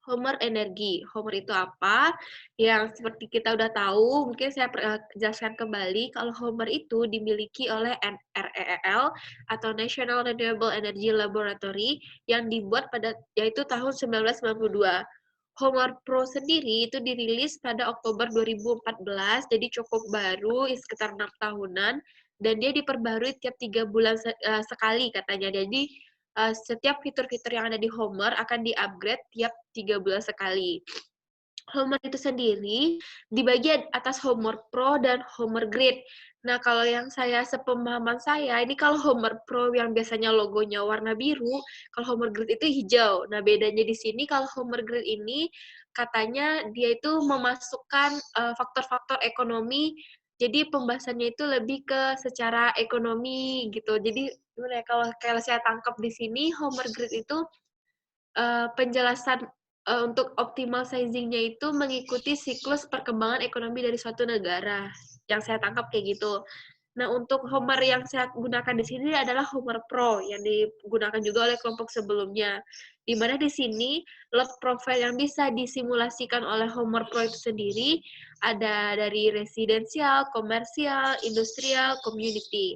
Homer energi. Homer itu apa? Yang seperti kita udah tahu, mungkin saya jelaskan kembali kalau Homer itu dimiliki oleh NREL atau National Renewable Energy Laboratory yang dibuat pada yaitu tahun 1992. Homer Pro sendiri itu dirilis pada Oktober 2014, jadi cukup baru, sekitar 6 tahunan, dan dia diperbarui tiap 3 bulan sekali katanya. Jadi setiap fitur-fitur yang ada di Homer akan di-upgrade tiap 3 bulan sekali. Homer itu sendiri dibagi atas Homer Pro dan Homer Grid. Nah, kalau yang sepemahaman saya, ini kalau Homer Pro yang biasanya logonya warna biru, kalau Homer Grid itu hijau. Nah, bedanya di sini kalau Homer Grid ini katanya dia itu memasukkan faktor-faktor ekonomi, jadi pembahasannya itu lebih ke secara ekonomi gitu. Jadi gimana ya, kalau saya tangkap di sini Homer Grid itu penjelasan untuk optimal sizing-nya itu mengikuti siklus perkembangan ekonomi dari suatu negara. Yang saya tangkap kayak gitu. Nah, untuk Homer yang saya gunakan di sini adalah Homer Pro yang digunakan juga oleh kelompok sebelumnya. Di mana di sini load profile yang bisa disimulasikan oleh Homer Pro itu sendiri ada dari residensial, komersial, industrial, community.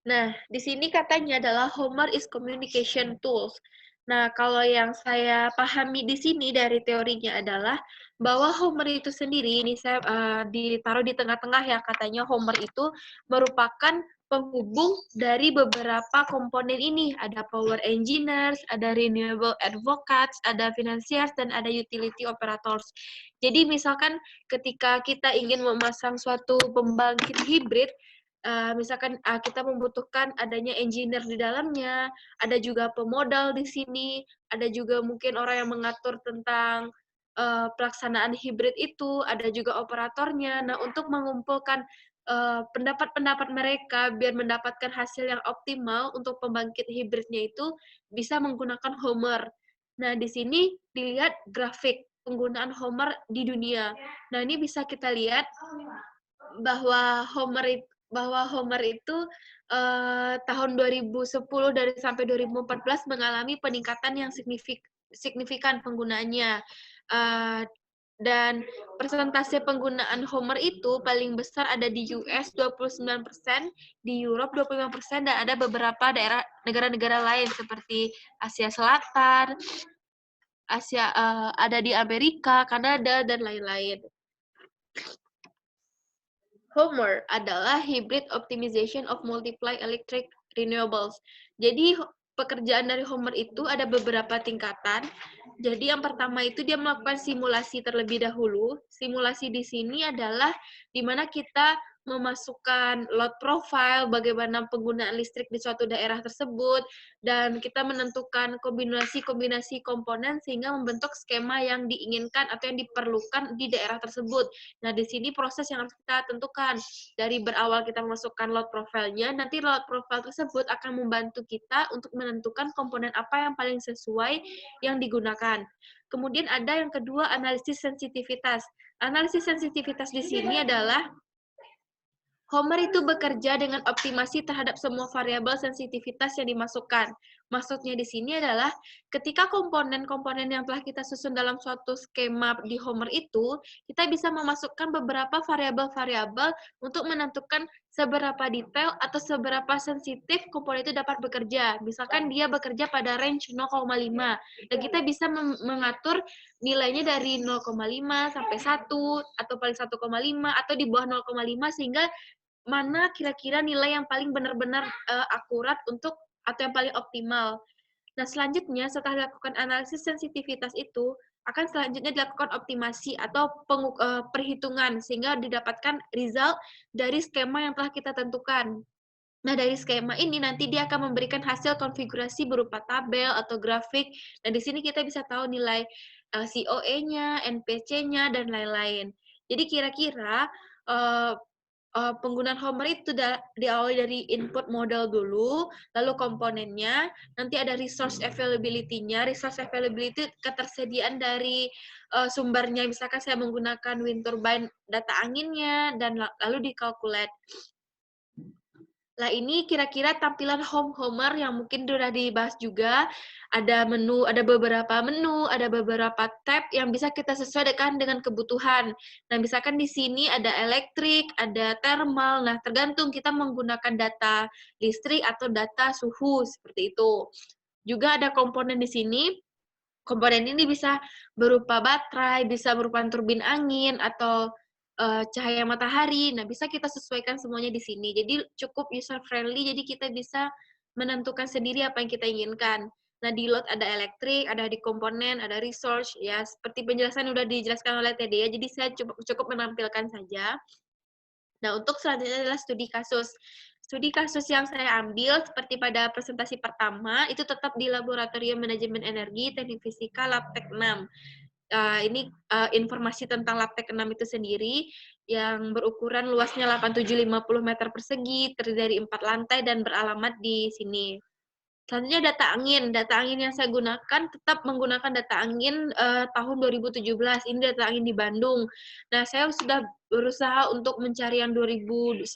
Nah, di sini katanya adalah Homer is communication tools. Nah, kalau yang saya pahami di sini dari teorinya adalah bahwa Homer itu sendiri, ini saya ditaruh di tengah-tengah ya, katanya Homer itu merupakan penghubung dari beberapa komponen ini. Ada power engineers, ada renewable advocates, ada financiers, dan ada utility operators. Jadi misalkan ketika kita ingin memasang suatu pembangkit hibrid, misalkan kita membutuhkan adanya engineer di dalamnya, ada juga pemodal di sini, ada juga mungkin orang yang mengatur tentang pelaksanaan hibrid itu, ada juga operatornya. Nah, untuk mengumpulkan pendapat-pendapat mereka biar mendapatkan hasil yang optimal untuk pembangkit hibridnya itu bisa menggunakan Homer. Nah, di sini dilihat grafik penggunaan Homer di dunia. Nah, ini bisa kita lihat bahwa Homer itu tahun 2010 sampai 2014 mengalami peningkatan yang signifikan penggunaannya. Dan persentase penggunaan Homer itu paling besar ada di US 29%, di Europe 25%, dan ada beberapa negara-negara lain seperti Asia Selatan, ada di Amerika, Kanada, dan lain-lain. Homer adalah hybrid optimization of multiply electric renewables. Jadi pekerjaan dari Homer itu ada beberapa tingkatan. Jadi yang pertama itu dia melakukan simulasi terlebih dahulu. Simulasi di sini adalah di mana kita memasukkan load profile, bagaimana penggunaan listrik di suatu daerah tersebut, dan kita menentukan kombinasi-kombinasi komponen sehingga membentuk skema yang diinginkan atau yang diperlukan di daerah tersebut. Nah, di sini proses yang harus kita tentukan. Dari berawal kita memasukkan load profile-nya, nanti load profile tersebut akan membantu kita untuk menentukan komponen apa yang paling sesuai yang digunakan. Kemudian ada yang kedua, analisis sensitivitas. Analisis sensitivitas di sini adalah Homer itu bekerja dengan optimasi terhadap semua variabel sensitivitas yang dimasukkan. Maksudnya di sini adalah ketika komponen-komponen yang telah kita susun dalam suatu skema di Homer itu, kita bisa memasukkan beberapa variabel-variabel untuk menentukan seberapa detail atau seberapa sensitif komponen itu dapat bekerja. Misalkan dia bekerja pada range 0,5, dan kita bisa mengatur nilainya dari 0,5 sampai 1, atau paling 1,5, atau di bawah 0,5, sehingga mana kira-kira nilai yang paling benar-benar akurat untuk atau yang paling optimal. Nah, selanjutnya setelah dilakukan analisis sensitivitas itu, akan selanjutnya dilakukan optimasi atau perhitungan sehingga didapatkan result dari skema yang telah kita tentukan. Nah, dari skema ini nanti dia akan memberikan hasil konfigurasi berupa tabel atau grafik. Dan di sini kita bisa tahu nilai COE-nya, NPC-nya, dan lain-lain. Jadi kira-kira penggunaan Homer itu diawali dari input model dulu, lalu komponennya, nanti ada resource availability-nya. Resource availability ketersediaan dari sumbernya, misalkan saya menggunakan wind turbine data anginnya, dan lalu dikalkulate. Lah ini kira-kira tampilan Homer yang mungkin sudah dibahas juga. Ada menu, ada beberapa menu, ada beberapa tab yang bisa kita sesuaikan dengan kebutuhan. Nah, misalkan di sini ada elektrik, ada thermal. Nah, tergantung kita menggunakan data listrik atau data suhu seperti itu. Juga ada komponen di sini. Komponen ini bisa berupa baterai, bisa berupa turbin angin, atau cahaya matahari. Nah, bisa kita sesuaikan semuanya di sini. Jadi cukup user friendly, jadi kita bisa menentukan sendiri apa yang kita inginkan. Nah, di load ada elektrik, ada di komponen, ada resource, ya seperti penjelasan udah dijelaskan oleh TD ya, jadi saya cukup menampilkan saja. Nah, untuk selanjutnya adalah studi kasus. Studi kasus yang saya ambil, seperti pada presentasi pertama, itu tetap di Laboratorium Manajemen Energi, Teknik Fisika, Labtek 6. Ini informasi tentang Labtek 6 itu sendiri, yang berukuran luasnya 8750 meter persegi, terdiri dari 4 lantai, dan beralamat di sini. Selanjutnya data angin. Data angin yang saya gunakan tetap menggunakan data angin tahun 2017. Ini data angin di Bandung. Nah, saya sudah berusaha untuk mencari yang 2019,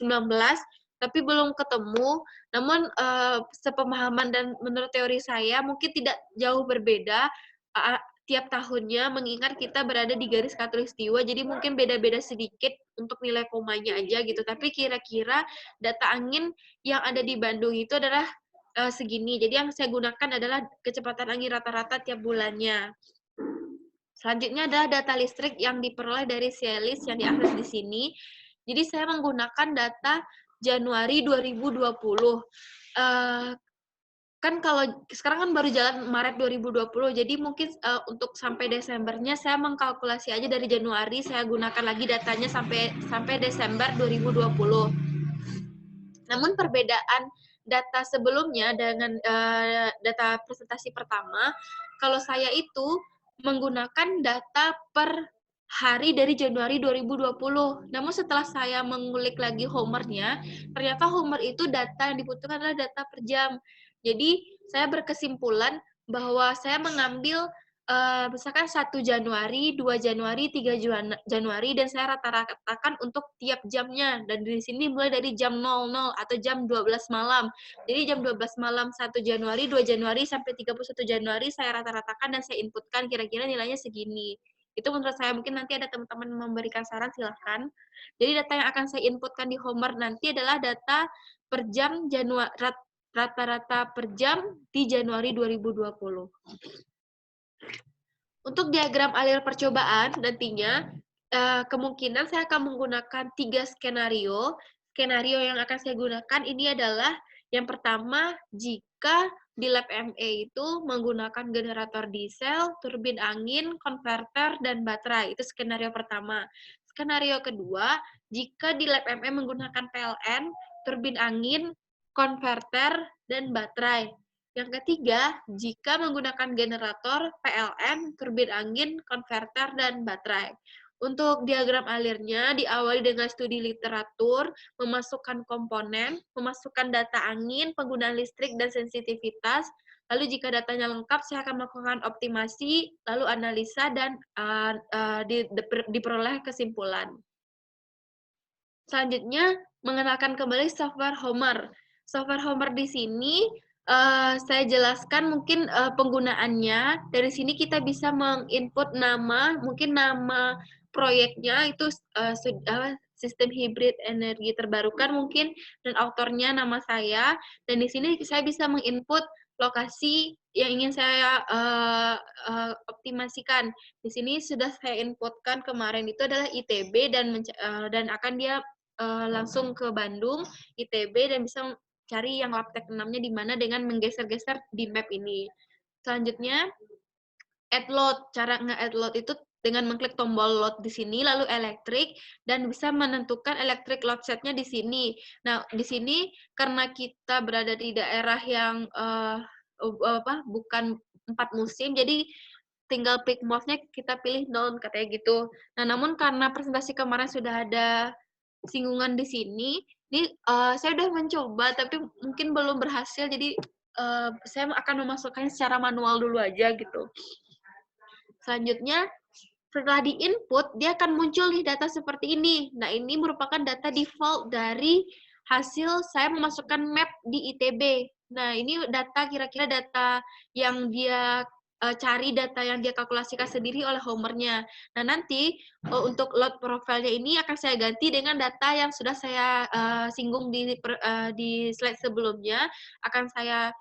tapi belum ketemu. Namun sepemahaman dan menurut teori saya mungkin tidak jauh berbeda tiap tahunnya, mengingat kita berada di garis khatulistiwa, jadi mungkin beda-beda sedikit untuk nilai komanya aja gitu. Tapi kira-kira data angin yang ada di Bandung itu adalah segini. Jadi yang saya gunakan adalah kecepatan angin rata-rata tiap bulannya. Selanjutnya adalah data listrik yang diperoleh dari Cielis yang diakses di sini. Jadi saya menggunakan data Januari 2020. Kan kalau sekarang kan baru jalan Maret 2020, jadi mungkin untuk sampai Desembernya saya mengkalkulasi aja dari Januari, saya gunakan lagi datanya sampai Desember 2020. Namun perbedaan data sebelumnya dengan data presentasi pertama, kalau saya itu menggunakan data per hari dari Januari 2020. Namun setelah saya mengulik lagi Homer-nya, ternyata Homer itu data yang dibutuhkan adalah data per jam. Jadi saya berkesimpulan bahwa saya mengambil misalkan 1 Januari, 2 Januari, 3 Januari, dan saya rata-ratakan untuk tiap jamnya. Dan di sini mulai dari jam 00 atau jam 12 malam. Jadi jam 12 malam 1 Januari, 2 Januari, sampai 31 Januari saya rata-ratakan dan saya inputkan kira-kira nilainya segini. Itu menurut saya, mungkin nanti ada teman-teman memberikan saran, silahkan. Jadi data yang akan saya inputkan di Homer nanti adalah data per jam rata-rata per jam di Januari 2020. Untuk diagram alir percobaan nantinya, kemungkinan saya akan menggunakan 3 skenario. Skenario yang akan saya gunakan ini adalah yang pertama, jika di lab ME itu menggunakan generator diesel, turbin angin, konverter, dan baterai. Itu skenario pertama. Skenario kedua, jika di lab ME menggunakan PLN, turbin angin, konverter, dan baterai. Yang ketiga, jika menggunakan generator, PLN, turbin angin, konverter, dan baterai. Untuk diagram alirnya diawali dengan studi literatur, memasukkan komponen, memasukkan data angin, penggunaan listrik, dan sensitivitas. Lalu jika datanya lengkap, saya akan melakukan optimasi, lalu analisa, dan diperoleh kesimpulan. Selanjutnya, mengenalkan kembali software Homer. Software Homer di sini saya jelaskan mungkin penggunaannya. Dari sini kita bisa menginput nama, mungkin nama proyeknya itu sistem hibrid energi terbarukan mungkin, dan autornya nama saya. Dan di sini saya bisa menginput lokasi yang ingin saya optimasikan. Di sini sudah saya inputkan kemarin itu adalah ITB, dan akan dia langsung ke Bandung, ITB, dan bisa cari yang Labtek 6-nya di mana dengan menggeser-geser di map ini. Selanjutnya, add load. Cara nge-add load itu dengan mengklik tombol load di sini, lalu elektrik, dan bisa menentukan electric load set-nya di sini. Nah, di sini karena kita berada di daerah yang bukan 4 musim, jadi tinggal pick mode-nya kita pilih non, katanya gitu. Nah, namun karena presentasi kemarin sudah ada singgungan di sini, ini saya udah mencoba, tapi mungkin belum berhasil, jadi saya akan memasukkannya secara manual dulu aja gitu. Selanjutnya, setelah di-input, dia akan muncul nih data seperti ini. Nah, ini merupakan data default dari hasil saya memasukkan map di ITB. Nah, ini data kira-kira data yang dia cari, data yang dia kalkulasikan sendiri oleh Homer-nya. Nah, nanti untuk load profile-nya ini akan saya ganti dengan data yang sudah saya singgung di slide sebelumnya. Akan saya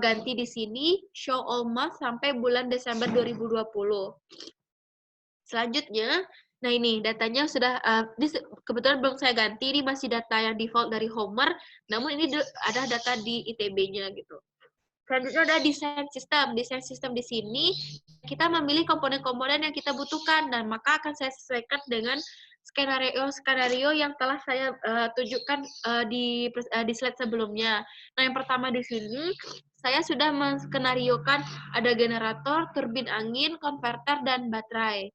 ganti di sini, show all month sampai bulan Desember 2020. Selanjutnya, nah ini datanya sudah, kebetulan belum saya ganti, ini masih data yang default dari Homer, namun ini ada data di ITB-nya gitu. Selanjutnya ada desain sistem. Desain sistem di sini kita memilih komponen-komponen yang kita butuhkan dan maka akan saya sesuaikan dengan skenario yang telah saya tunjukkan di slide sebelumnya. Nah, yang pertama di sini saya sudah menskenariokan ada generator, turbin angin, konverter, dan baterai.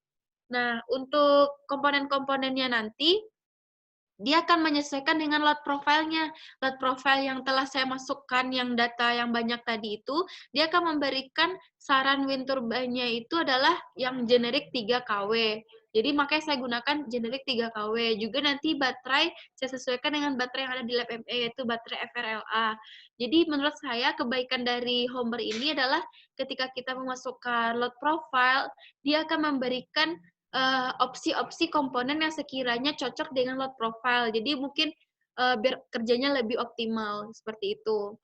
Nah, untuk komponen-komponennya nanti dia akan menyesuaikan dengan load profile-nya. Load profile yang telah saya masukkan, yang data yang banyak tadi itu, dia akan memberikan saran wind turbine-nya itu adalah yang generik 3 kW. Jadi makanya saya gunakan generik 3 kW. Juga nanti baterai saya sesuaikan dengan baterai yang ada di lab ME, yaitu baterai FRLA. Jadi menurut saya kebaikan dari Homer ini adalah ketika kita memasukkan load profile, dia akan memberikan opsi-opsi komponen yang sekiranya cocok dengan load profile. Jadi mungkin biar kerjanya lebih optimal, seperti itu.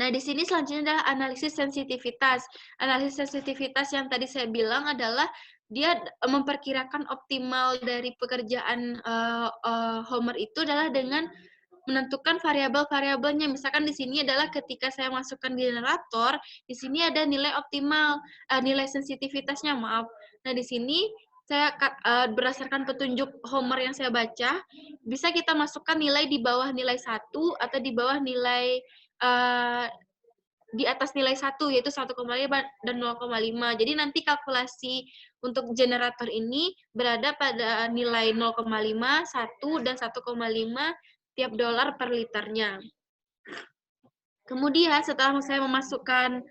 Nah, di sini selanjutnya adalah analisis sensitivitas. Analisis sensitivitas yang tadi saya bilang adalah dia memperkirakan optimal dari pekerjaan Homer itu adalah dengan menentukan variabel-variabelnya. Misalkan di sini adalah ketika saya masukkan generator, di sini ada nilai optimal, nilai sensitivitasnya, maaf. Nah, di sini saya berdasarkan petunjuk Homer yang saya baca, bisa kita masukkan nilai di bawah nilai 1 atau di bawah nilai di atas nilai 1, yaitu 1,5 dan 0,5. Jadi nanti kalkulasi untuk generator ini berada pada nilai 0,5, 1, dan 1,5 tiap dolar per liternya. Kemudian setelah saya memasukkan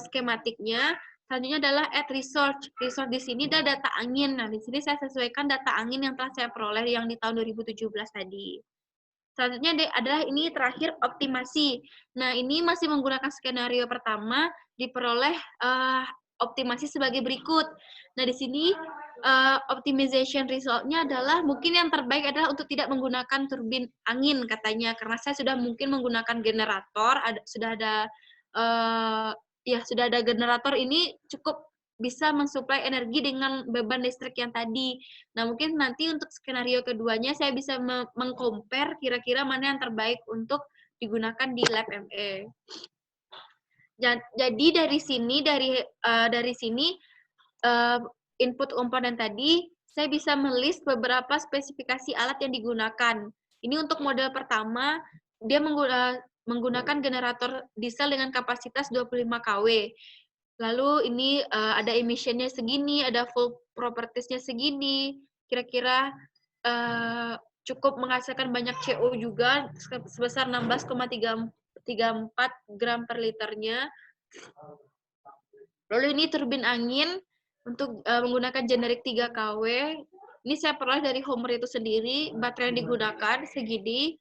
skematiknya, selanjutnya adalah add resource. Resource di sini adalah data angin. Nah, di sini saya sesuaikan data angin yang telah saya peroleh yang di tahun 2017 tadi. Selanjutnya adalah ini terakhir optimasi. Nah, ini masih menggunakan skenario pertama, diperoleh optimasi sebagai berikut. Nah, di sini optimization result-nya adalah mungkin yang terbaik adalah untuk tidak menggunakan turbin angin katanya, karena saya sudah mungkin menggunakan generator, sudah ada generator ini cukup bisa mensuplai energi dengan beban listrik yang tadi. Nah, mungkin nanti untuk skenario keduanya saya bisa mengcompare kira-kira mana yang terbaik untuk digunakan di lab ME. Jadi dari sini input komponen tadi saya bisa melist beberapa spesifikasi alat yang digunakan. Ini untuk model pertama dia menggunakan generator diesel dengan kapasitas 25 kW. Lalu ini ada emission-nya segini, ada full properties-nya segini, kira-kira cukup menghasilkan banyak CO juga, sebesar 16,34 gram per liternya. Lalu ini turbin angin, untuk menggunakan generik 3 kW. Ini saya peroleh dari Homer itu sendiri, baterai yang digunakan segini,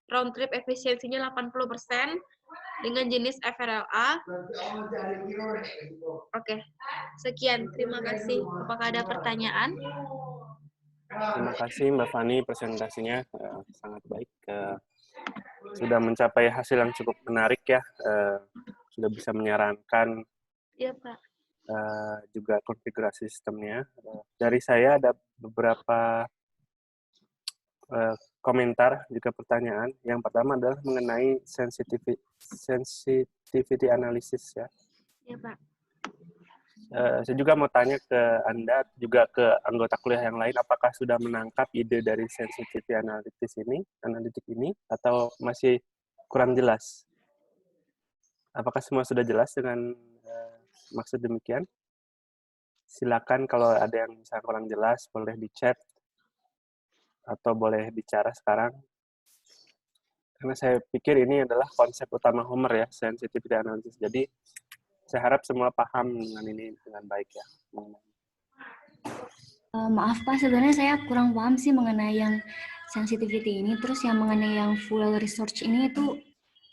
round trip efisiensinya 80%, dengan jenis FRLA. Oke, sekian. Terima kasih. Apakah ada pertanyaan? Terima kasih Mbak Fani, presentasinya sangat baik. Sudah mencapai hasil yang cukup menarik ya. Sudah bisa menyarankan Iya, Pak. juga konfigurasi sistemnya. Dari saya ada beberapa komentar juga pertanyaan. Yang pertama adalah mengenai sensitivity analysis ya. Iya, Pak. Saya juga mau tanya ke Anda, juga ke anggota kuliah yang lain, apakah sudah menangkap ide dari sensitivity analitik ini, atau masih kurang jelas? Apakah semua sudah jelas dengan maksud demikian? Silakan kalau ada yang misalnya kurang jelas, boleh di chat, atau boleh bicara sekarang. Karena saya pikir ini adalah konsep utama Homer ya, sensitivity analysis. Jadi, saya harap semua paham dengan ini dengan baik ya. Maaf Pak, sebenarnya saya kurang paham sih mengenai yang sensitivity ini. Terus yang mengenai yang full research ini itu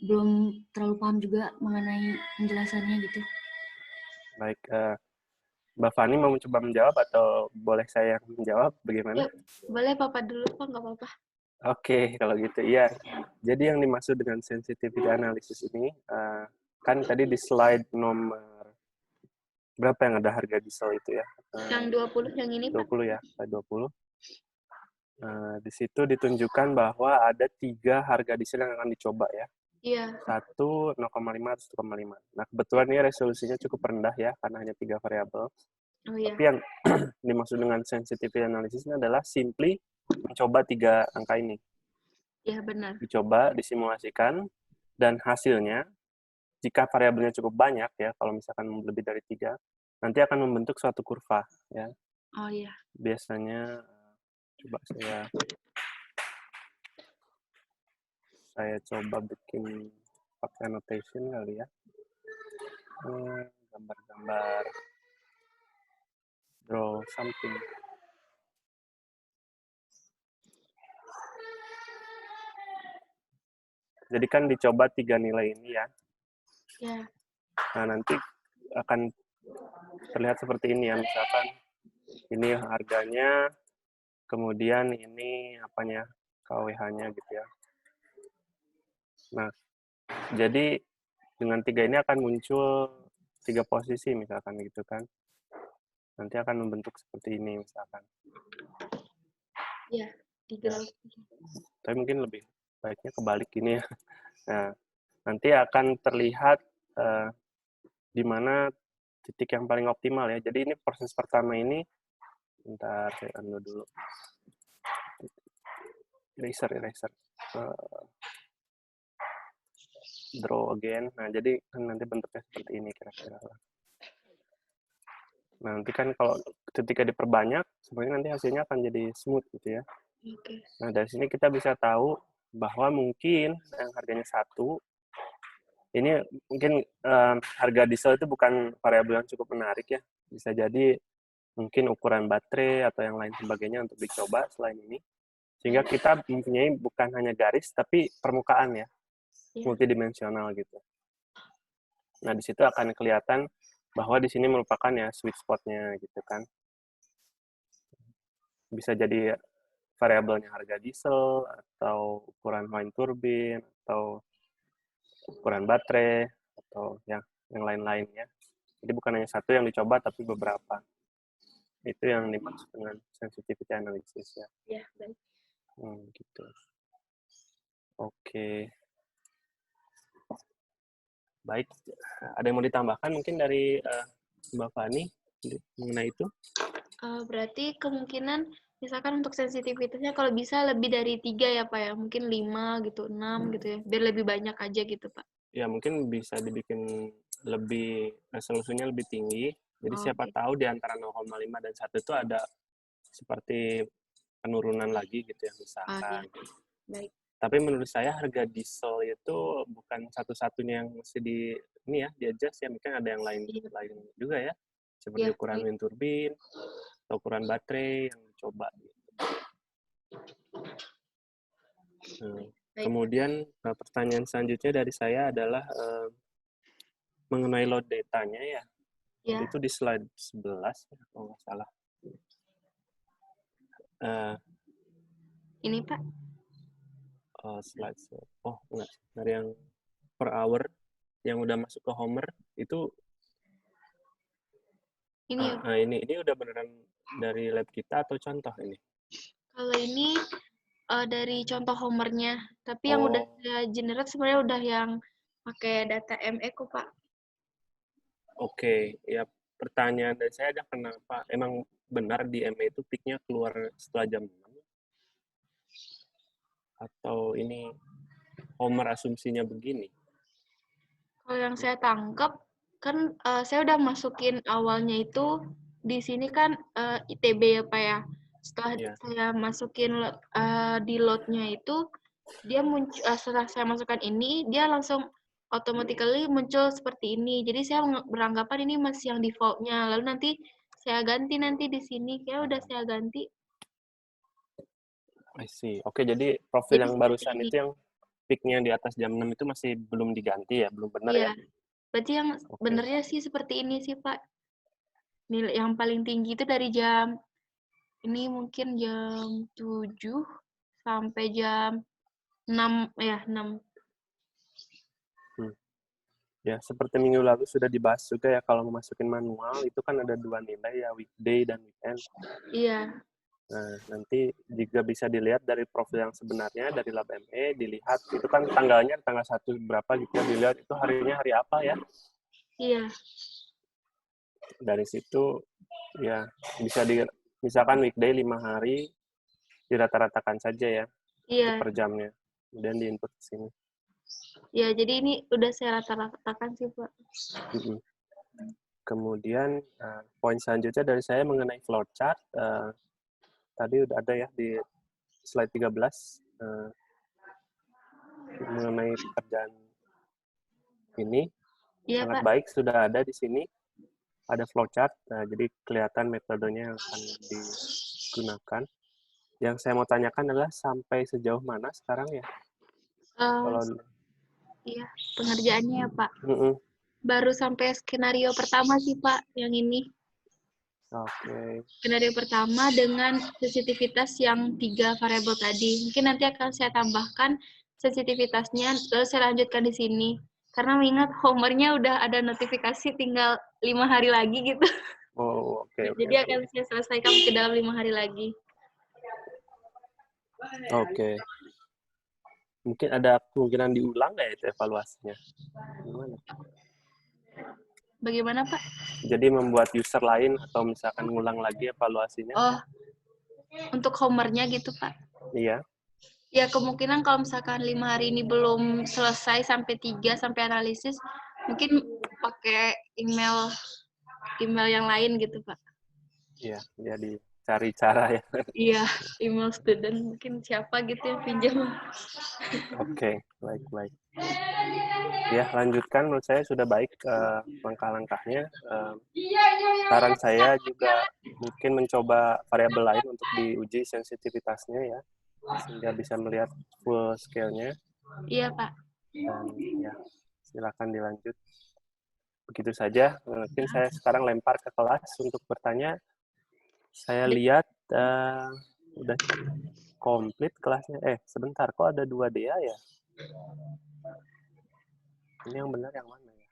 belum terlalu paham juga mengenai penjelasannya gitu. Baik, Mbak Fani mau mencoba menjawab atau boleh saya yang menjawab? Bagaimana? Yuk, boleh Papa dulu Pak, nggak apa-apa. Oke, kalau gitu iya. Jadi yang dimaksud dengan sensitivity analysis ini, kan tadi di slide nomor berapa yang ada harga diesel itu ya? Yang 20 yang ini Pak? 20 ya, slide 20. Di situ ditunjukkan bahwa ada 3 harga diesel yang akan dicoba ya. Iya. 1, 0,5, 1,5. Nah, kebetulan ini resolusinya cukup rendah ya, karena hanya 3 variabel. Oh iya. Tapi yang dimaksud dengan sensitivity analysis ini adalah simply mencoba 3 angka ini. Iya benar. Dicoba, disimulasikan, dan hasilnya, jika variabelnya cukup banyak ya, kalau misalkan lebih dari 3, nanti akan membentuk suatu kurva ya. Oh iya. Biasanya, coba saya coba bikin pakai annotation kali ya. Gambar-gambar, draw something. Jadi kan dicoba 3 nilai ini ya. Ya. Nah, nanti akan terlihat seperti ini ya, misalkan ini harganya, kemudian ini apanya, KWH-nya gitu ya. Nah, jadi dengan 3 ini akan muncul 3 posisi misalkan gitu kan. Nanti akan membentuk seperti ini misalkan. Iya, 3. Tapi mungkin lebih baiknya kebalik ini ya. Nah, nanti akan terlihat di mana titik yang paling optimal ya. Jadi ini proses pertama ini, bentar saya undo dulu. Eraser. Draw again. Nah, jadi kan nanti bentuknya seperti ini kira-kira. Nah, nanti kan kalau ketika diperbanyak, sebenarnya nanti hasilnya akan jadi smooth gitu ya. Oke. Nah, dari sini kita bisa tahu bahwa mungkin yang harganya 1, ini mungkin harga diesel itu bukan variabel yang cukup menarik ya. Bisa jadi mungkin ukuran baterai atau yang lain sebagainya untuk dicoba selain ini. Sehingga kita mempunyai bukan hanya garis, tapi permukaan ya, multidimensional gitu. Nah, di situ akan kelihatan bahwa di sini merupakan ya sweet spot-nya gitu kan. Bisa jadi variabelnya harga diesel, atau ukuran wind turbine, atau ukuran baterai, atau yang lain-lain ya. Jadi bukan hanya satu yang dicoba, tapi beberapa. Itu yang dimaksud dengan sensitivity analysis ya. Iya, baik. Gitu. Oke. Baik, ada yang mau ditambahkan mungkin dari Mbak Fani mengenai itu? Berarti kemungkinan misalkan untuk sensitivitasnya kalau bisa lebih dari 3 ya Pak ya, mungkin 5 gitu, 6 gitu ya, biar lebih banyak aja gitu Pak. Ya mungkin bisa dibikin lebih, resolusinya lebih tinggi, jadi siapa Oke. tahu di antara 0,5 dan 1 itu ada seperti penurunan lagi gitu ya misalkan. Iya. Baik. Tapi menurut saya harga diesel itu bukan satu-satunya yang mesti ini ya, di-adjust ya, mungkin ada yang lain juga ya, seperti Iya, ukuran baik. wind turbine, atau ukuran baterai yang dicoba gitu. Baik. Kemudian pertanyaan selanjutnya dari saya adalah mengenai load datanya ya. Ya. Itu di slide 11 ya, kalau nggak salah. Ini Pak. Slide, enggak, dari yang per hour yang udah masuk ke Homer itu Ini ya. ini udah beneran dari lab kita atau contoh ini? Kalau ini dari contoh Homernya, tapi yang udah saya generate sebenarnya udah yang pakai data ME kok Pak. Oke, ya pertanyaan dari saya adalah kenapa emang benar di ME itu peak-nya keluar setelah jam 6? Atau ini Homer asumsinya begini? Kalau yang saya tangkap, kan saya udah masukin awalnya itu, di sini kan ITB ya Pak ya. Setelah saya masukin di load-nya itu, dia muncul, setelah saya masukkan ini, dia langsung automatically muncul seperti ini. Jadi saya beranggapan ini masih yang default-nya. Lalu nanti saya ganti nanti di sini. Kayak udah saya ganti. I see. Oke, jadi profil Jadi yang seperti barusan ini. itu yang peak-nya di atas jam 6 itu masih belum diganti ya? Belum benar ya? Iya. Berarti yang Oke. benernya sih seperti ini sih, Pak. Nilai yang paling tinggi itu dari jam ini mungkin jam 7 sampai jam 6 ya, 6. Ya, seperti minggu lalu sudah dibahas juga ya, kalau memasukin manual itu kan ada 2 nilai ya, weekday dan weekend. Iya. Nah, nanti juga bisa dilihat dari profil yang sebenarnya, dari Lab ME, dilihat itu kan tanggalnya tanggal 1 berapa gitu ya, dilihat itu harinya hari apa ya. Iya. Dari situ ya bisa misalkan weekday 5 hari, dirata-ratakan saja ya untuk Iya. per jamnya. Kemudian diinput ke sini. Ya, jadi ini udah saya rata-ratakan sih, Pak. Kemudian poin selanjutnya dari saya mengenai flowchart. Tadi udah ada ya di slide 13 mengenai pekerjaan ini. Iya, Sangat Pak. baik sudah ada di sini. Ada flowchart, jadi kelihatan metodenya yang akan digunakan. Yang saya mau tanyakan adalah sampai sejauh mana sekarang ya? Kalau Iya, pengerjaannya ya, Pak. Mm-mm. Baru sampai skenario pertama sih, Pak, yang ini. Oke. Skenario pertama dengan sensitivitas yang 3 variabel tadi. Mungkin nanti akan saya tambahkan sensitivitasnya, lalu saya lanjutkan di sini. Karena mengingat homernya udah ada notifikasi tinggal 5 hari lagi gitu. Oh, oke. Jadi akan saya selesaikan ke dalam 5 hari lagi. Oke. Mungkin ada kemungkinan diulang nggak itu evaluasinya? Gimana? Bagaimana, Pak? Jadi membuat user lain atau misalkan ngulang lagi evaluasinya? Oh, untuk homernya gitu, Pak. Iya. Ya, kemungkinan kalau misalkan 5 hari ini belum selesai sampai 3, sampai analisis, mungkin pakai email yang lain gitu, Pak. Iya, jadi cari cara ya. Iya, email student mungkin siapa gitu yang pinjam. Oke, baik. Ya, lanjutkan. Menurut saya sudah baik langkah-langkahnya. Saran saya juga mungkin mencoba variabel lain untuk diuji sensitivitasnya ya, sehingga bisa melihat full scale-nya. Iya, Pak. Dan ya, silakan dilanjut. Begitu saja. Mungkin saya sekarang lempar ke kelas untuk bertanya. Saya lihat udah komplit kelasnya. Sebentar, kok ada 2 DA ya? Ini yang benar yang mana ya?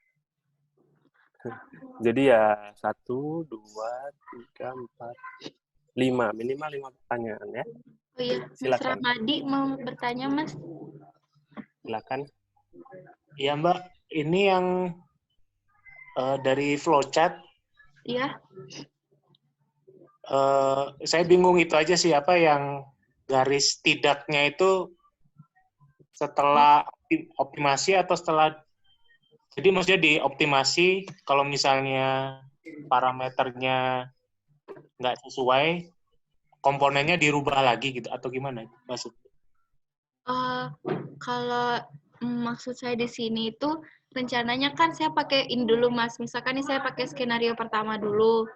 Jadi ya 1, 2, 3, 4, 5. Minimal 5 pertanyaan ya. Oh iya, Mas Silakan. Ramadi mau bertanya, Mas? Silakan. Iya, Mbak. Ini yang dari flowchart. Iya. Saya bingung itu aja sih, apa yang garis tidaknya itu setelah optimasi atau setelah, jadi maksudnya dioptimasi kalau misalnya parameternya nggak sesuai, komponennya dirubah lagi gitu, atau gimana maksudnya? Kalau maksud saya di sini itu rencananya kan saya pakaiin dulu, Mas. Misalkan nih saya pakai skenario pertama dulu.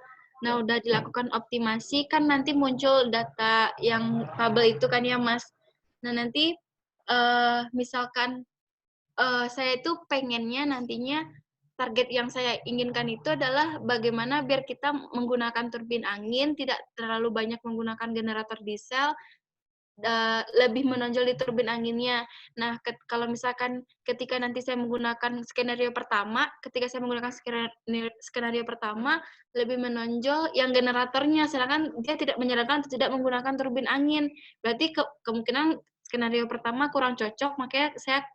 Nah, udah dilakukan optimasi, kan nanti muncul data yang tabel itu kan ya, Mas. Nah, nanti misalkan saya itu pengennya nantinya target yang saya inginkan itu adalah bagaimana biar kita menggunakan turbin angin, tidak terlalu banyak menggunakan generator diesel, lebih menonjol di turbin anginnya. Nah, kalau misalkan ketika nanti saya menggunakan skenario pertama, ketika saya menggunakan skenario pertama, lebih menonjol yang generatornya, sedangkan dia tidak menyarankan untuk tidak menggunakan turbin angin. Berarti kemungkinan skenario pertama kurang cocok, makanya saya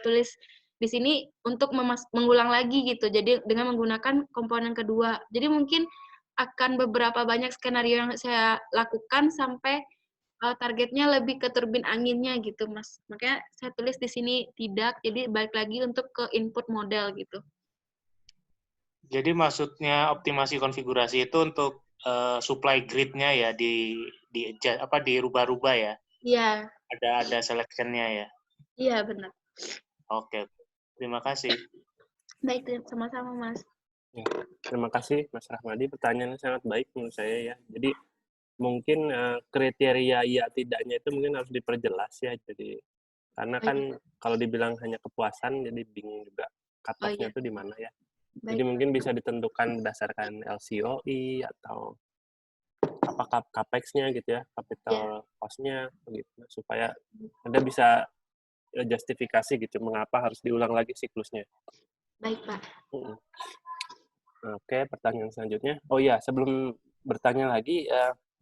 tulis di sini untuk mengulang lagi gitu. Jadi dengan menggunakan komponen kedua. Jadi mungkin akan beberapa banyak skenario yang saya lakukan sampai targetnya lebih ke turbin anginnya gitu, Mas. Makanya saya tulis di sini tidak, jadi balik lagi untuk ke input model gitu. Jadi maksudnya optimasi konfigurasi itu untuk supply grid-nya ya dirubah-rubah ya? Iya. Ada selection-nya ya? Iya, benar. Oke. Terima kasih. Baik, sama-sama, Mas. Ya. Terima kasih Mas Rahmadi, pertanyaannya sangat baik menurut saya ya. Jadi mungkin kriteria iya tidaknya itu mungkin harus diperjelas ya. Jadi karena Oh, kan iya. kalau dibilang hanya kepuasan, jadi bingung juga cut Oh, off-nya iya. itu di mana ya. Jadi Baik. mungkin bisa ditentukan berdasarkan LCOE atau apa capex-nya gitu ya, Ya, capital cost-nya begitu, supaya Anda bisa justifikasi gitu mengapa harus diulang lagi siklusnya. baik, Pak. Mm-mm. Oke, pertanyaan selanjutnya. Oh iya, sebelum bertanya lagi,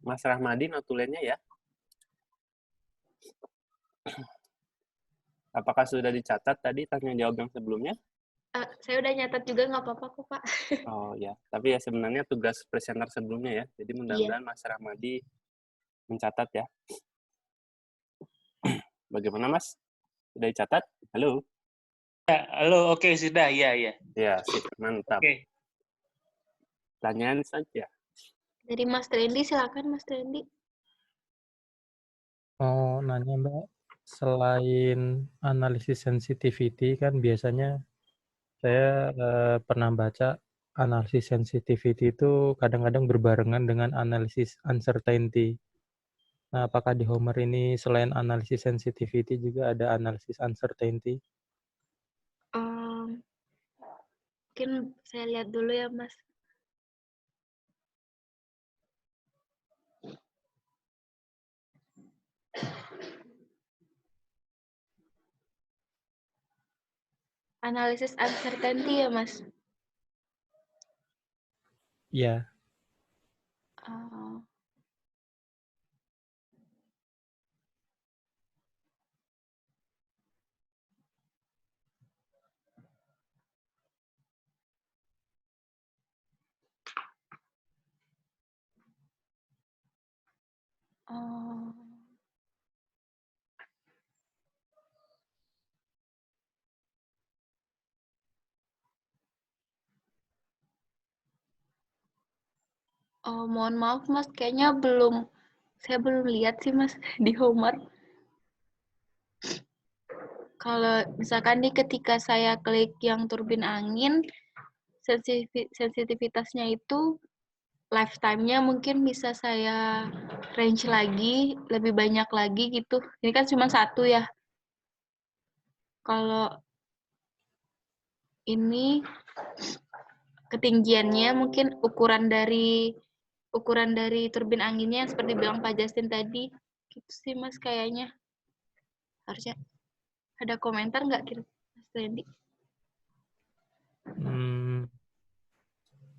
Mas Rahmadi notulennya ya. Apakah sudah dicatat tadi tanya jawab yang sebelumnya? Saya udah nyatat juga, nggak apa-apa kok, Pak. Oh ya, tapi ya sebenarnya tugas presenter sebelumnya ya. Jadi Iya. mudah-mudahan Mas Rahmadi mencatat ya. Bagaimana Mas? Sudah dicatat? Halo? Ya, halo, oke, sudah, ya, ya. Ya, sip, mantap. Oke. Pertanyaan saja. Dari Mas Trendy, silakan Mas Trendy. Mau nanya Mbak, selain analisis sensitivity kan biasanya saya pernah baca analisis sensitivity itu kadang-kadang berbarengan dengan analisis uncertainty. Nah, apakah di Homer ini selain analisis sensitivity juga ada analisis uncertainty? Mungkin saya lihat dulu ya, Mas. Analisis uncertainty ya, Mas. Iya. Uh, mohon maaf, Mas. Kayaknya saya belum lihat sih, Mas, di Homer. Kalau misalkan nih ketika saya klik yang turbin angin, sensitivitasnya itu lifetime-nya mungkin bisa saya range lagi, lebih banyak lagi gitu. Ini kan cuma satu ya. Kalau ini ketinggiannya mungkin ukuran dari turbin anginnya yang seperti bilang Pak Justin tadi. Gitu sih Mas kayaknya. Harusnya ada komentar nggak kira Mas Randy?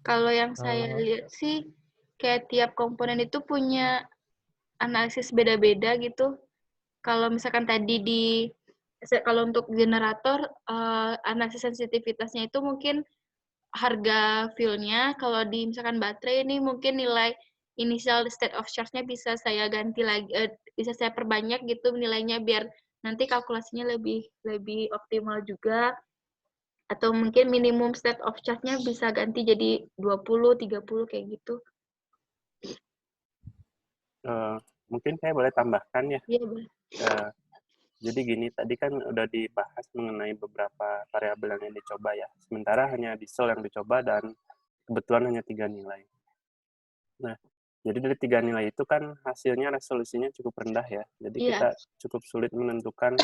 Kalau yang saya lihat sih kayak tiap komponen itu punya analisis beda-beda gitu. Kalau misalkan tadi kalau untuk generator analisis sensitivitasnya itu mungkin harga fuel-nya. Kalau di misalkan baterai ini mungkin nilai initial state of charge-nya bisa saya ganti lagi, bisa saya perbanyak gitu nilainya biar nanti kalkulasinya lebih optimal juga. Atau mungkin minimum state of charge-nya bisa ganti jadi 20, 30 kayak gitu. Mungkin saya boleh tambahkan ya. Iya, boleh. Jadi gini, tadi kan udah dibahas mengenai beberapa variabel yang dicoba ya. Sementara hanya diesel yang dicoba dan kebetulan hanya 3 nilai. Nah, jadi dari 3 nilai itu kan hasilnya resolusinya cukup rendah ya. Jadi kita cukup sulit menentukan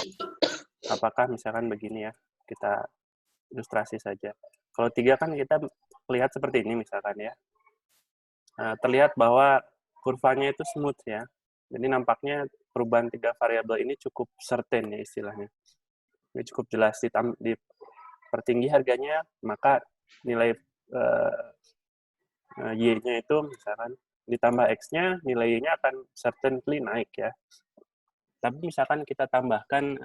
apakah misalkan begini ya, kita ilustrasi saja. Kalau 3 kan kita lihat seperti ini misalkan ya. Terlihat bahwa kurvanya itu smooth ya. Jadi nampaknya perubahan 3 variabel ini cukup certain ya istilahnya. Ini cukup jelas dipertinggi harganya, maka nilai Y-nya itu misalkan ditambah X-nya, nilai Y-nya akan certainly naik ya. Tapi misalkan kita tambahkan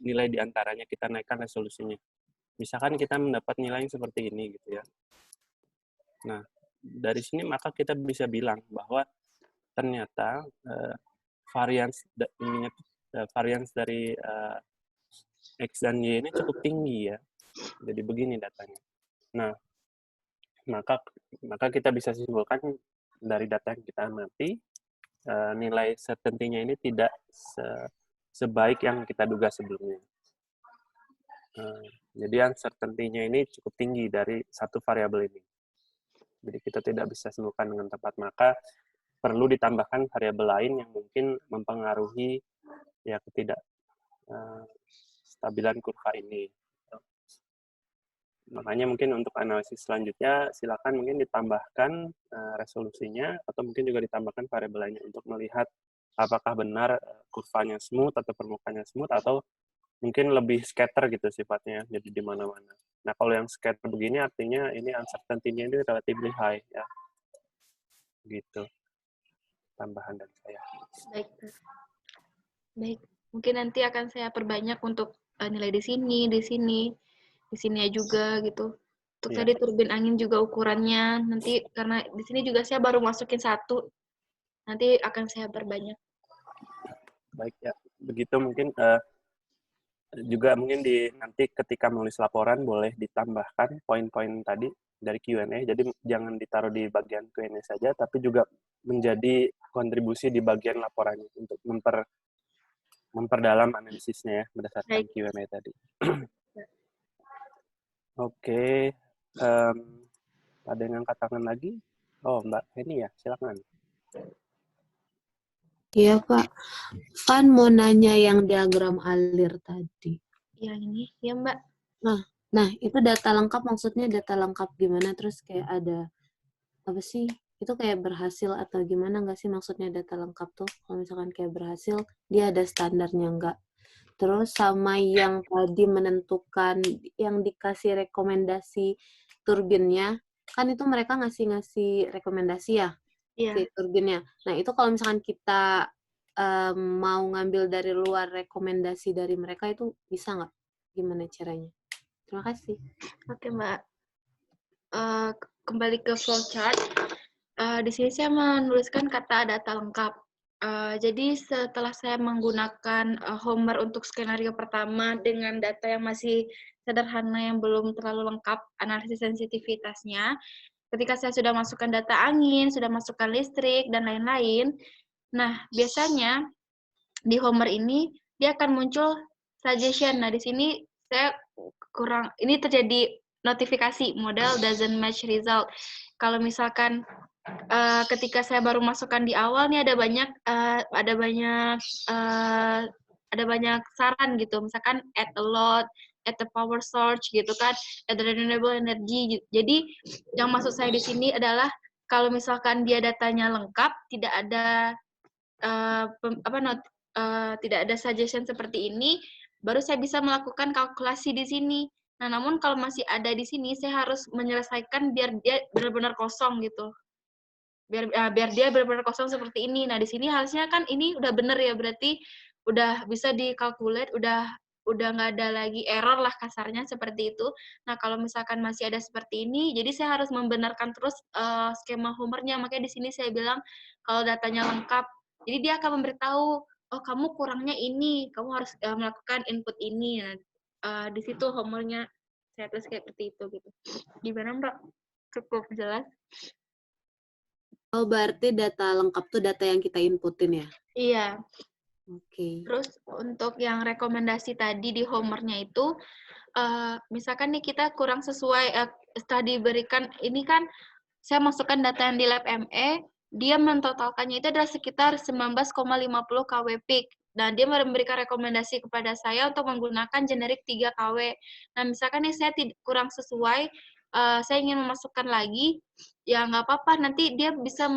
nilai diantaranya, kita naikkan resolusinya. Misalkan kita mendapat nilai yang seperti ini gitu ya. Nah, dari sini maka kita bisa bilang bahwa ternyata varians dari X dan Y ini cukup tinggi ya. Jadi begini datanya. Nah, maka kita bisa simpulkan dari data yang kita amati, nilai certainty-nya ini tidak sebaik yang kita duga sebelumnya. Jadi uncertainty-nya ini cukup tinggi dari satu variabel ini. Jadi kita tidak bisa sibukkan dengan tepat, maka perlu ditambahkan variabel lain yang mungkin mempengaruhi ya stabilan kurva ini. Makanya mungkin untuk analisis selanjutnya silakan mungkin ditambahkan resolusinya atau mungkin juga ditambahkan variabel lainnya untuk melihat apakah benar kurvanya smooth atau permukaannya smooth atau mungkin lebih scatter gitu sifatnya, jadi di mana-mana. Nah, kalau yang scatter begini artinya ini uncertainty-nya ini relatively high ya. Gitu. Tambahan dari saya. Baik. Baik. Mungkin nanti akan saya perbanyak untuk nilai di sini juga gitu. Untuk Iya. tadi turbin angin juga ukurannya nanti karena di sini juga saya baru masukin 1. Nanti akan saya perbanyak. Baik ya. Begitu mungkin juga mungkin nanti ketika menulis laporan boleh ditambahkan poin-poin tadi dari Q&A. Jadi jangan ditaruh di bagian Q&A saja, tapi juga menjadi kontribusi di bagian laporannya untuk memperdalam analisisnya ya berdasarkan Q&A tadi. Oke, ada yang angkat tangan lagi? Oh, Mbak Heni ya, silakan. Iya, Pak. Kan mau nanya yang diagram alir tadi. Yang ini, ya Mbak. Nah, itu data lengkap maksudnya data lengkap gimana? Terus kayak ada, apa sih? Itu kayak berhasil atau gimana nggak sih maksudnya data lengkap tuh? Kalau misalkan kayak berhasil, dia ada standarnya nggak? Terus sama yang tadi menentukan, yang dikasih rekomendasi turbinnya, kan itu mereka ngasih rekomendasi ya? Iya. Si turbinnya. Nah, itu kalau misalkan kita mau ngambil dari luar rekomendasi dari mereka itu bisa nggak? Gimana caranya? Terima kasih. Oke, Mbak. Kembali ke flowchart. Di sini saya menuliskan kata data lengkap. Jadi setelah saya menggunakan Homer untuk skenario pertama dengan data yang masih sederhana yang belum terlalu lengkap analisis sensitivitasnya, ketika saya sudah masukkan data angin, sudah masukkan listrik, dan lain-lain, nah biasanya di Homer ini dia akan muncul suggestion. Nah di sini saya ini terjadi notifikasi model doesn't match result. Kalau misalkan ketika saya baru masukkan di awal nih ada banyak saran gitu, misalkan add a lot, add the power source gitu kan, add the renewable energy. Jadi yang maksud saya di sini adalah kalau misalkan dia datanya lengkap, tidak ada tidak ada suggestion seperti ini, baru saya bisa melakukan kalkulasi di sini. Nah, namun kalau masih ada di sini, saya harus menyelesaikan biar dia benar-benar kosong gitu. Biar dia benar-benar kosong seperti ini. Nah, di sini harusnya kan ini udah benar ya, berarti udah bisa dikalkulate, udah nggak ada lagi error lah kasarnya seperti itu. Nah, kalau misalkan masih ada seperti ini, jadi saya harus membenarkan terus skema Homer-nya. Makanya di sini saya bilang kalau datanya lengkap, jadi dia akan memberitahu, oh kamu kurangnya ini, kamu harus melakukan input ini. Nah, di situ Homer-nya saya tulis kayak seperti itu gitu. Gimana Mbak? Cukup jelas? Oh, berarti data lengkap tuh data yang kita inputin ya? Iya. Oke. Terus untuk yang rekomendasi tadi di Homer-nya itu, misalkan nih kita kurang sesuai, setelah diberikan, ini kan saya masukkan data yang di lab ME, dia mentotalkannya itu adalah sekitar 19,50 kW peak. Dan dia memberikan rekomendasi kepada saya untuk menggunakan generik 3 kW. Nah, misalkan nih saya kurang sesuai, saya ingin memasukkan lagi, ya nggak apa-apa, nanti dia bisa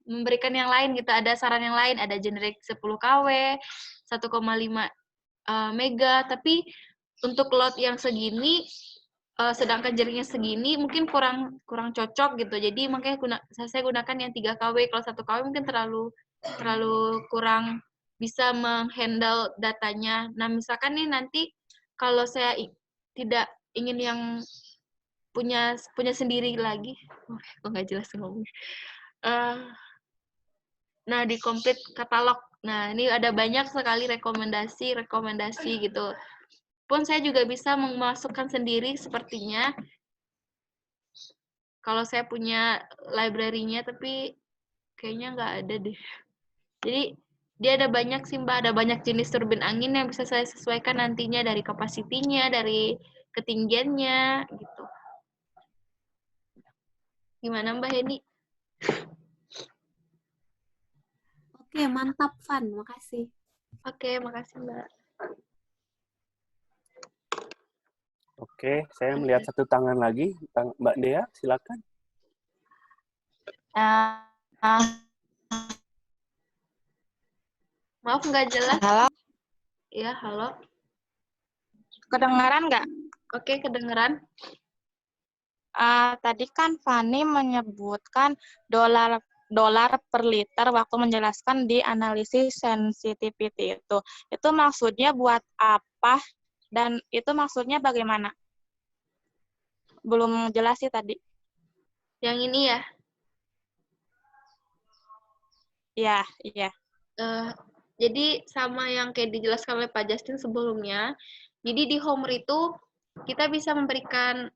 memberikan yang lain gitu, ada saran yang lain, ada generik 10 kW, 1,5 mega, tapi untuk load yang segini, sedangkan jaringnya segini, mungkin kurang cocok gitu, jadi makanya saya gunakan yang 3 kW, kalau 1 kW mungkin terlalu kurang bisa menghandle datanya. Nah, misalkan nih nanti kalau saya tidak ingin yang punya sendiri lagi, kok nggak jelas ngomongnya. Nah, di complete katalog. Nah, ini ada banyak sekali rekomendasi gitu. Pun saya juga bisa memasukkan sendiri sepertinya. Kalau saya punya library-nya, tapi kayaknya nggak ada deh. Jadi, dia ada banyak sih, Mbak. Ada banyak jenis turbin angin yang bisa saya sesuaikan nantinya dari kapasitinya, dari ketinggiannya, gitu. Gimana Mbak Heni? Oke, mantap, Van. Makasih. Oke, makasih Mbak. Oke, saya melihat satu tangan lagi. Mbak Dea, silakan. Maaf nggak jelas. Halo, Ya, halo. kedengaran nggak? Oke, kedengeran. Tadi kan Fani menyebutkan dolar per liter waktu menjelaskan di analisis sensitivity itu. Itu maksudnya buat apa dan itu maksudnya bagaimana? Belum jelas sih tadi. Yang ini ya. Iya, iya. Jadi sama yang kayak dijelaskan oleh Pak Justin sebelumnya. Jadi di Homer itu kita bisa memberikan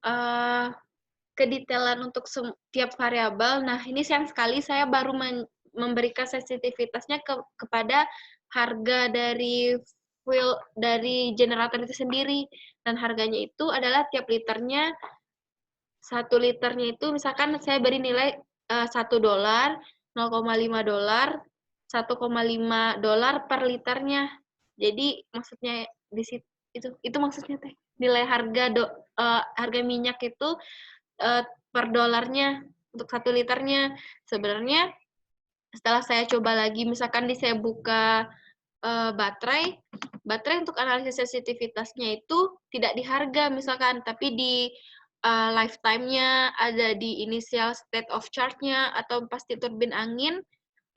kedetailan untuk setiap variabel. Nah, ini sayang sekali saya baru memberikan sensitivitasnya kepada harga dari fuel dari generator itu sendiri. Dan harganya itu adalah tiap liternya, 1 liternya itu misalkan saya beri nilai $1, $0,5, $1,5 per liternya. Jadi maksudnya di situ itu maksudnya teh nilai harga minyak itu per dolarnya untuk 1 liternya. Sebenarnya setelah saya coba lagi, misalkan saya buka baterai untuk analisis sensitivitasnya itu tidak di harga misalkan, tapi di lifetime-nya, ada di initial state of charge-nya, atau pasti turbin angin,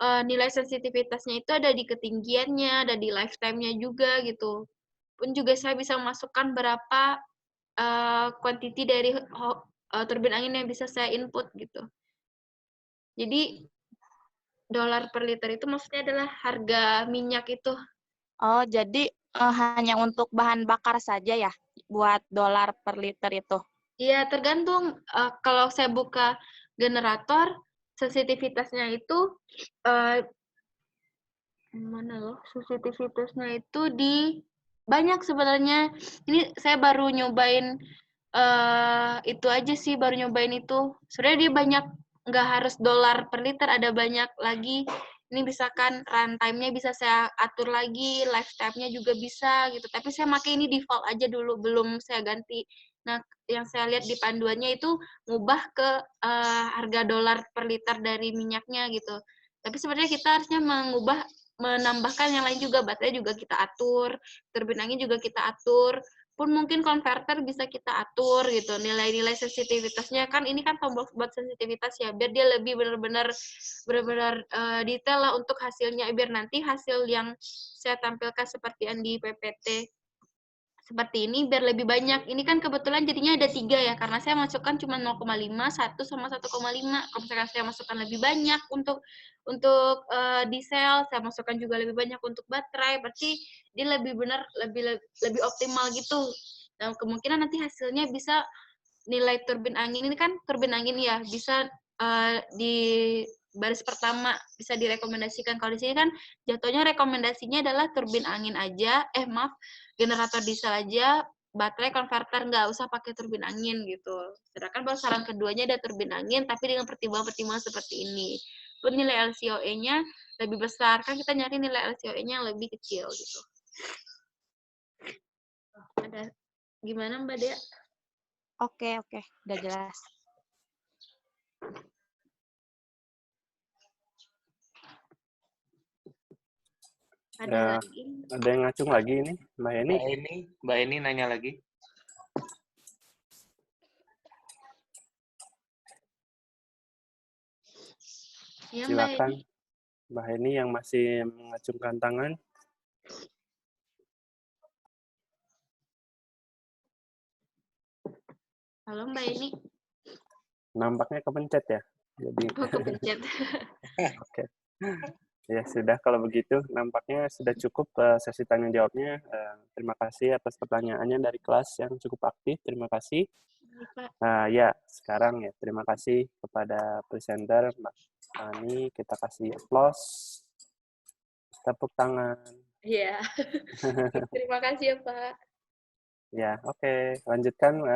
nilai sensitivitasnya itu ada di ketinggiannya, ada di lifetime-nya juga gitu. Pun juga saya bisa masukkan berapa quantity dari turbin angin yang bisa saya input gitu. Jadi dolar per liter itu maksudnya adalah harga minyak itu. Oh, jadi hanya untuk bahan bakar saja ya buat dolar per liter itu. Iya, tergantung. Kalau saya buka generator, sensitivitasnya itu mana loh? Sensitivitasnya itu di banyak sebenarnya. Ini saya baru nyobain itu aja sih, baru nyobain itu. Sebenarnya dia banyak, nggak harus dolar per liter, ada banyak lagi. Ini misalkan runtime-nya bisa saya atur lagi, lifetime-nya juga bisa gitu. Tapi saya pakai ini default aja dulu, belum saya ganti. Nah, yang saya lihat di panduannya itu ngubah ke harga dolar per liter dari minyaknya gitu. Tapi sebenarnya kita harusnya menambahkan yang lain juga, baterai juga kita atur, turbin angin juga kita atur, pun mungkin konverter bisa kita atur gitu, nilai-nilai sensitivitasnya. Kan ini kan tombol buat sensitivitas ya, biar dia lebih benar-benar detail lah untuk hasilnya, biar nanti hasil yang saya tampilkan seperti yang di PPT seperti ini biar lebih banyak. Ini kan kebetulan jadinya ada 3 ya, karena saya masukkan cuma 0,5, 1 sama 1,5. Kalau misalkan saya masukkan lebih banyak untuk diesel, saya masukkan juga lebih banyak untuk baterai, berarti dia lebih benar, lebih optimal gitu. Dan kemungkinan nanti hasilnya bisa nilai turbin angin ini kan turbin angin ya, bisa di baris pertama bisa direkomendasikan. Kalau di sini kan jatuhnya rekomendasinya adalah turbin angin aja, generator diesel aja, baterai konverter nggak usah pakai turbin angin gitu. Sedangkan baru saran keduanya ada turbin angin, tapi dengan pertimbangan-pertimbangan seperti ini. Pun nilai LCOE-nya lebih besar, kan kita nyari nilai LCOE-nya yang lebih kecil gitu. Ada gimana Mbak Dea? Oke, udah jelas. Ada lagi? Ada yang ngacung lagi ini, Mbak Eni? Mbak Eni nanya lagi. Ya, Silakan Mbak Eni yang masih mengacungkan tangan. Halo Mbak Eni. Nampaknya kepencet ya. Jadi kepencet. Oke. Ya sudah, kalau begitu nampaknya sudah cukup sesi tanya jawabnya. Terima kasih atas pertanyaannya dari kelas yang cukup aktif. Terima kasih. Ya, sekarang ya terima kasih kepada presenter Mbak Fani. Kita kasih applause. Tepuk tangan. Iya. Terima kasih ya Pak. Ya, oke. Lanjutkan